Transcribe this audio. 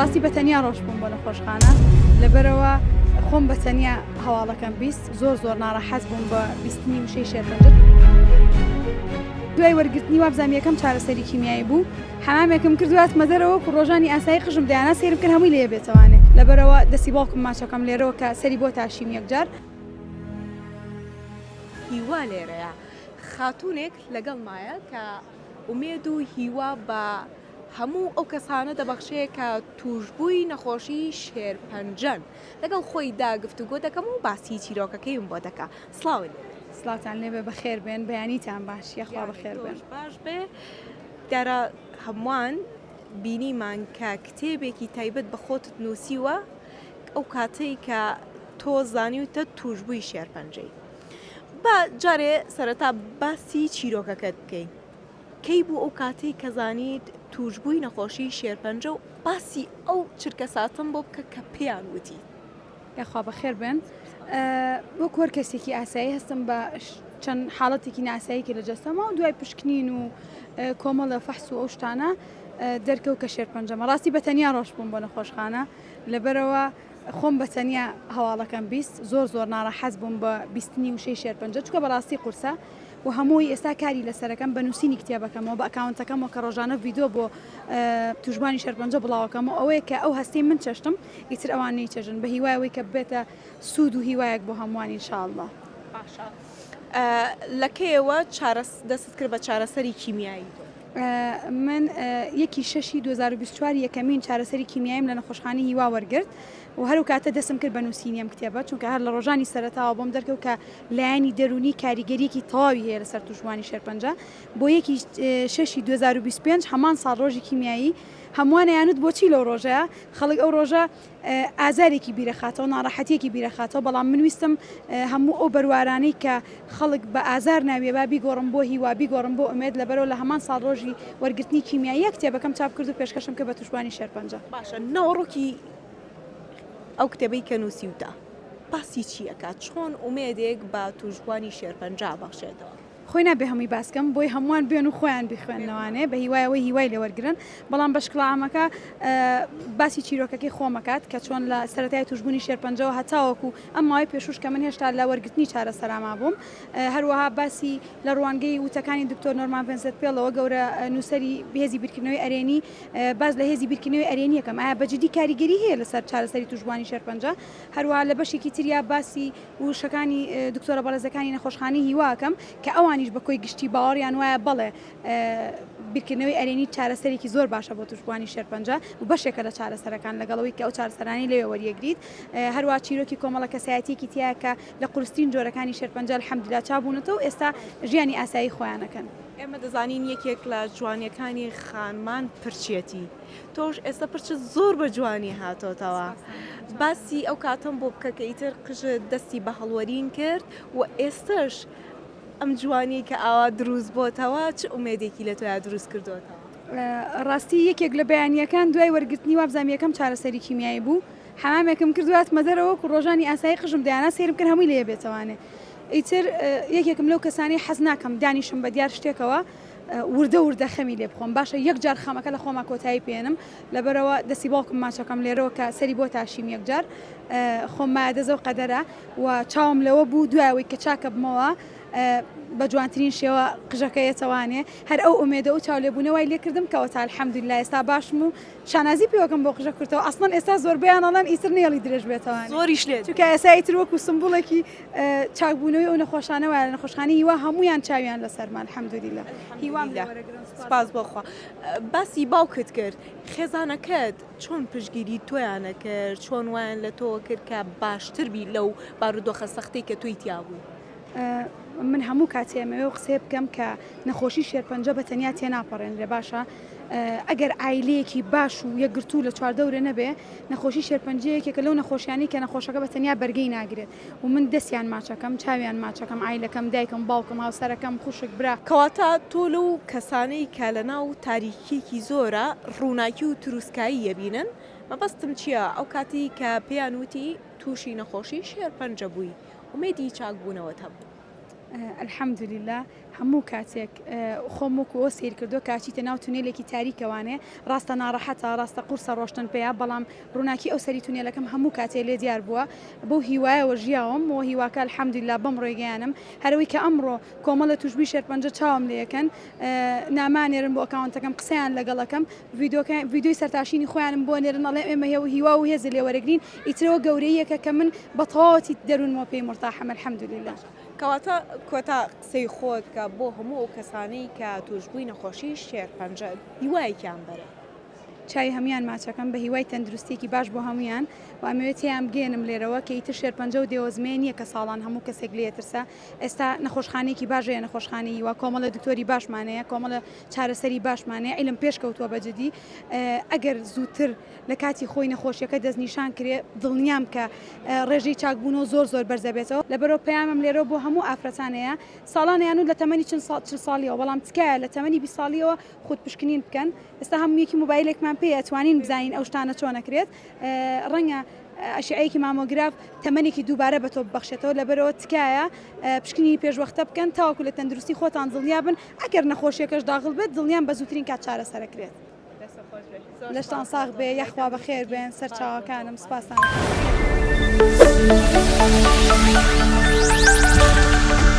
ڕاستی بەتەنیا ڕۆژ بووم بۆ نەخۆشخانە لەبەرەوە خۆم بەتەنیا هەواڵەکەم بیست زۆر ناڕەحەت بووم بە بیستنی وشەی شێرپەنجە. دوای وەرگرتنی وابزانام یەکەم چارەسەری کیمیایی بوو حەمامێکم کردواتمە دەرەوە و ڕۆژانی ئاسایی قژم دەیانە سێرم کرد هەمووی لێ بێتەوانێ لەبەرەوە دەستی باوکم ماچەکەم لێرەوە کە سەری بۆ تاشیم یەکجار. هیوا لێرەیە خاتوونێک لەگەڵ مایە کە ئومێد و هیوا بە هەموو ئەو کەسانە دەبەخشەیە کە توشببووی نەخۆشی شێرپەنجەن لەگەڵ خۆی داگفتوگۆ دەکەم و باسی چیرۆکەکەیم بۆ دەکا. سڵاوت سڵاوتان لێبێ بەخێر بێن بەیانیتان باش یەخوا بەخێر بێن. باش بێ دیارە هەمووان بینیمان کە کتێبێکی تایبەت بە خۆتت نووسیوە ئەو کاتەی کە تۆ زانیوتە توشببووی شێرپەنجەی. با جارێ سەرەتا باسی چیرۆکەکەت بکەین. کەی بوو ئەو کاتەی کە زانیت توشببووی نەخۆشی شێرپەنجە و باسی ئەو چرکە ساتم بۆ بکە کە پێیان وتی. یاخوا بەخێر بێن. بۆ کۆر کەسێکی ئاسایی هەستم بە چەند حاڵەتێکی ناساییکە لە جەستەمە و دوای پشکنین و کۆمەڵە فەحس و ئەو شتانە دەرکەوت کە شێرپەنجەمە. ڕاستی بەتەنیا ڕۆژ بووم بۆ نەخۆشخانە لەبەرەوە خۆم بەتەنیا هەواڵەکەم بیست زۆر ناڕەحەت بووم بە بیستنی وشەی شێرپەنجە چونکە بەڕاستی قورسە و هەمووی ئێستا کاری لەسەرەکەم بە نووسینی کتێبەکەمەوە بە ئەکاونتەکەمەوە کە ڕۆژانە ڤیدۆ بۆ توشبانی شێرپەنجە بڵاوەکەمەوە ئەوەیە کە ئەو هەستەی من چەشتم ئیتر ئەوان نەیچەژن بە هیوایەوەی کە بێتە سوود و هیوایەک بۆ هەمووان ئینشاءڵڵا. باشە لەکەیەوە دەست کرد بە چارەسەری کیمیایی؟ من 1/6/2024 یەکەمین چارەسەری کیمیاییم لە نەخۆشخانەی هیوا وەرگرت و هەرو کاتە دەستم کرد بە نووسینی ئەم کتێبە چونکە هەر لە ڕۆژانی سەرەتاوە بۆم دەرکەوت کە لایەنی دەرونی کاریگەریەکی تەواوی هەیە لەسەر توشبوانی شێرپەنجە. بۆ 1/6/2025 هەمان ساڵ ڕۆژی کیمیایی هەمووانیانت بۆچی لەو ڕۆژەیە خەڵک ئەو ڕۆژە ئازارێکی بیرەخاتەوە ناڕەحەتیەکی بیرەخاتەوە بەڵام من ویستم هەموو ئەو بەروارانەی کە خەڵک بە ئازار ناوێ با بیگۆڕم بۆ هیوا بیگۆڕم بۆ ئومێد لەبەرەوە لە هەمان ساڵ ڕۆژی وەرگرتنی کیمیایی کتێبەکەم چاپ کرد و پێشکەشم کە بە توشبانی شێرپەنجە. باشە ناوەڕۆکی ئەو کتێبەی کە نووسیوتە باسی چیەکە چۆن ئومێدێک بە توشبوانی شێرپەنجە بەخشێتەوە؟ خۆی نابێ هەمووی باسکەم بۆی هەمووان بێن و خۆیان بخوێنەوانێ بە هیوایەوەی هیوای لێوەرگرن بەڵام بەشکڵامەکە باسی چیرۆکەکەی خۆمەکات کە چۆن لە سەرەتای توشبوونی شێرپەنجەوە هەتاوەکو ئەم ماوەی پێشوش کە من هێشتا لە وەرگرتنی چارەسەراما بووم هەروەها باسی لە ڕوانگەی وتەکانی دکتۆر نۆرمان ڤێنسەت پێڵەوە گەورە نووسەری هێزی بیرکردنەوەی ئەرێنی باز لە هێزی بیرکردنەوەی ئەرێنی یەکەم ئایا بەجددی کاریگەری هەیە لەسەر چارەسەری توشبوانی شێرپەنجە هەروەها لە بەشێکی تریا باسی وشەکانی دکتۆرە بەڕێزەکانی نەخۆشخانەی هیواکەم کە ئەوانیش بەکۆی گشتی باوەڕیان وایە بەڵێ بیرکردنەوەی ئەرێنی چارەسەرێکی زۆر باشە بۆ توشبوانی شێرپەنجە و بەشێکە لە چارەسەرەکان لەگەڵەوەی کە ئەو چارەسەرانی لێوە وەریەگریت هەروە چیرۆکی کۆمەڵە کەسایەتیەکی تیا کە لە قورسترین جۆرەکانی شێرپەنجە الحەمدولیلا چابوونەتەوە ئێستا ژیانی ئاسایی خۆیانەکەن. ئێمە دەزانین یەکێک لە جوانیەکانی خانمان پرچێتی تۆش ئێستا پرچ زۆر بە جوانی هاتۆتەوە باسی ئەو کاتم بۆ بکە کە ئیتر قژت دەستی بە هەڵوەرین کرد و ئێستش ئەم جوانی کە ئاوا دروست بۆتەوە چ ئومێدێکی لە تۆیا دروست کردوتەوە؟ ڕاستی یەکێک لە بەیانیەکان دوای وەرگرتنی وابزانام یەکەم چارەسەری کیمیایی بوو حەمامێکم کردواتمە دەرەوە و ڕۆژانی ئاسایی قژم دەیانە سێرم کرد هەمووی لێ بێتەوانێ ئیتر یەکێکم لەو کەسانی حەز ناکەم دانیشم بە دیار شتێکەوە وردە خەمی لێ بخۆم باشە یەکجار خەمەکە لە خۆما کۆتایی پێێنم لەبەرەوە دەستی باوکم ماچەکەم لێرەوە کە سەری بۆ تاشیم یەکجار خۆم مادەزە و قەدەرە و چاوم لەوە بوو دوایەوەی کە چاکە بمەوە بە جوانترین شێوە قژەکەیەتەوانێ هەر ئەو ئومێدە و چاو لێبوونەوەی لێکردم کەوە الحەمدولیلا ئێستا باشم و شانازی پێوەکەم بۆ قژە کردەوە ئەسڵەن ئێستا زۆربەیان ئەڵەن ئیتر نێڵی درێژ بێتەوە زۆریش لێت چونکە ئێستا ئیتر وەکو سمبوڵێکی چاکبوونەوەی ئەو نەخۆشانەوە لە نەخۆشخانەی هیوا هەمویان چاویان لەسەرمان الحەمدولیلا هیوام سپاس بۆخوا. باسی باوکت کرد خێزانەکەت چۆن پشگیری تۆیانە کرد چۆن وایان لە تۆ کرد کە باشتر بی لەو بارودۆخە سەختەی کە توی تیا بوو؟ من هەموو کاتێمەوە قسێ بکەم کە نەخۆشی شێرپەنجە بە تەنیا تێناپەڕێنرێ باشە ئەگەر ئایلەیەکی باش و یەکگرتوو لە چواردەورە نەبێ نەخۆشی شێرپەنجەیەکێکە لەو نەخۆشیانی کە نەخۆشەکە بە تەنیا بەرگەی ناگرێت و من دەستیان ماچەکەم چاویان ماچەکەم ئایلەکەم دایکم باوکم هاوسەرەکەم خوشک برا کەواتە تۆ لەو کەسانەی کە لەناو تاریکیەکی زۆرە ڕووناکی و تروسکایی یەبینن مەبەستم چییە ئەو کاتی کە پێیان وتی تووشی نەخۆشی شێرپەنجە بووی ئومێدی چاکبوونەوەت هەبوو؟ الحەمدولله هەموو کاتێک خۆم وەکو سیر کردو کاچیتە ناو تونێلێکی تاریکەوانێ ڕاستە ناڕەحەتە ڕاستە قورسە ڕۆشتن پێیا بەڵام ڕووناکی ئەو سەری تونێلەکەم هەموو کاتێ لێ دیار بووە بەو هیوایەوە ژیاوم و هیواکە الحەمدولله بەم ڕۆیگەیانم هەروەی کە ئەمڕۆ کۆمەڵە توشبی شێرپەنجە چاوم لێ یەکەن نامانێرن بۆ ئەکاونتەکەم قسەیان لەگەڵەکەم ڤیدیۆی سەرتاشینی خۆیانم بۆ نێرن ئەڵێ ئێمە هێو هیوا و هێز لێ وەرەگرین ئیترەوە گەورەیەکە کە من بە تەواوەتی دەروونمەوە پێی مرتاحەم الحەمدولله. کەواتە کۆتا قسەی خۆت کە بۆ هەموو ئەو کەسانەی کە توشببووی نەخۆشی شێرپەنجە هیوایەکیان بەرە. چای هەمان ماچەکەم بە هیوای تەندروستێکی باش بۆ هەمویان و ئەمەوێت تیان بگێنم لێرەوە کە ئیتر شێرپەنجە و دێوەزمێ نییە کە ساڵان هەموو کەسێک لێترسە ئێستا نەخۆشخانێکی باشەیە نەخۆشخانەی هیوا کۆمەڵە دکتۆری باشمانەیە کۆمەڵە چارەسەری باشمانەیە عیلم پێش کەوتووە بەجددی ئەگەر زووتر لە کاتی خۆی نەخۆشیەکە دەستنیشان کرێ دڵنیام کە ڕێژەی چاکبوونەوە زۆر بەرزەبێتەوە لەبەرەوە پەیامم لێرەوە بۆ هەموو ئافرەتانەیە ساڵانیان و لە تەمەنی چل ساڵیەوە بەڵام تکایە لە تەمەنی 20 ساڵیەوە خۆت پشکنین بکەن ئێستا هەموویەکی مۆبایلێکمان پێ ئەتوانین بزانین ئەو شتانە چۆنەکرێت ڕەنگە ئەشعەیەکی مامۆگراف تەمەنێکی دووبارە بە تۆ ببەخشێتەوە لەبەرەوە تکایە پشکنی پێشوەختە بکەن تاوەکو لە تەندروستی خۆتان دڵنیا بن ئەگەر نەخۆشیەکەش داغڵ بێت دڵنیان بە زووترین کات چارەسەرەکرێت. لەشتان ساغ بێ یەخوا بەخێر بێن سەر چاوەکانم سپاسان.